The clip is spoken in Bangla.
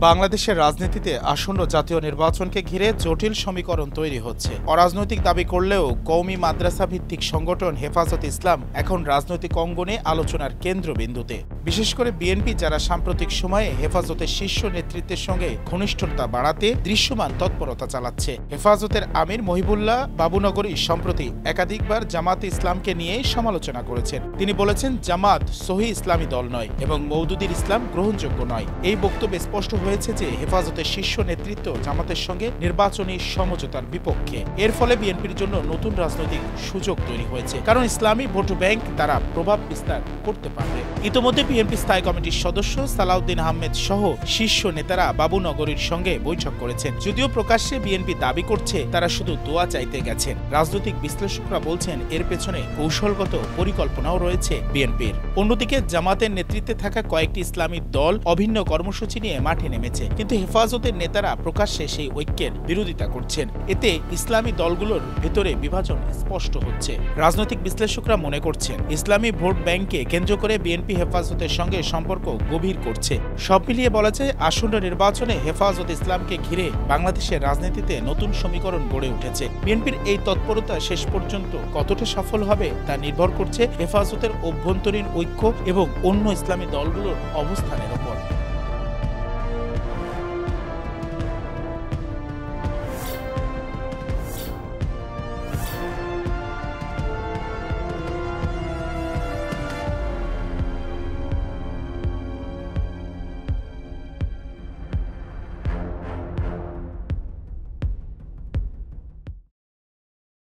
বাংলাদেশের রাজনীতিতে আসন্ন জাতীয় নির্বাচনকে ঘিরে জটিল সমীকরণ তৈরি হচ্ছে। অরাজনৈতিক দাবি করলেও কওমি মাদ্রাসা ভিত্তিক সংগঠন হেফাজতে ইসলাম এখন রাজনৈতিক অঙ্গনে আলোচনার কেন্দ্রবিন্দুতে। বিশেষ করে বিএনপি, যারা সাম্প্রতিক সময়ে হেফাজতের শীর্ষ নেতৃত্বের সঙ্গে ঘনিষ্ঠতা বাড়াতে দৃশ্যমান তৎপরতা চালাচ্ছে। হেফাজতের আমির মহিবুল্লাহ বাবুনগরী সম্প্রতি একাধিকবার জামাতে ইসলামকে নিয়ে সমালোচনা করেছেন। তিনি বলেছেন, জামাত সহি ইসলামী দল নয় এবং মওদুদির ইসলাম গ্রহণযোগ্য নয়। এই বক্তব্যে স্পষ্ট হয়েছে যে হেফাজতের শীর্ষ নেতৃত্ব জামাতের সঙ্গে নির্বাচনী সমঝোতার বিপক্ষে। এর ফলে বিএনপির জন্য নতুন রাজনৈতিক সুযোগ তৈরি হয়েছে, কারণ ইসলামী ভোট ব্যাংক দ্বারা প্রভাব বিস্তার করতে পারবে। ইতোমধ্যে বিএনপি স্থায়ী কমিটির সদস্য সালাউদ্দিন আহমেদ সহ শীর্ষ নেতারা বাবুনগরীর সঙ্গে বৈঠক করেছেন। যদিও প্রকাশ্যে বিএনপি দাবি করছে তারা শুধু দোয়া চাইতে গেছেন, রাজনৈতিক বিশ্লেষকরা বলছেন এর পেছনে কৌশলগত পরিকল্পনাও রয়েছে বিএনপির। অন্যদিকে জামাতের নেতৃত্বে থাকা কয়েকটি ইসলামী দল অভিন্ন কর্মসূচি নিয়ে মাঠে নেমেছে, কিন্তু হেফাজতের নেতারা প্রকাশ্যে সেই ঐক্যের বিরোধিতা করছেন। এতে ইসলামী দলগুলোর ভেতরে বিভাজন স্পষ্ট হচ্ছে। রাজনৈতিক বিশ্লেষকরা মনে করছেন ইসলামী ভোট ব্যাংককে কেন্দ্র করে বিএনপি হেফাজতের সঙ্গে সম্পর্ক গভীর করছে। সব মিলিয়ে বলা যায়, আসন্ন নির্বাচনে হেফাজত ইসলামকে ঘিরে বাংলাদেশের রাজনীতিতে নতুন সমীকরণ গড়ে উঠেছে। বিএনপির এই তৎপরতা শেষ পর্যন্ত কতটা সফল হবে তা নির্ভর করছে হেফাজতের অভ্যন্তরীণ ঐক্য এবং অন্য ইসলামী দলগুলোর অবস্থানের উপর।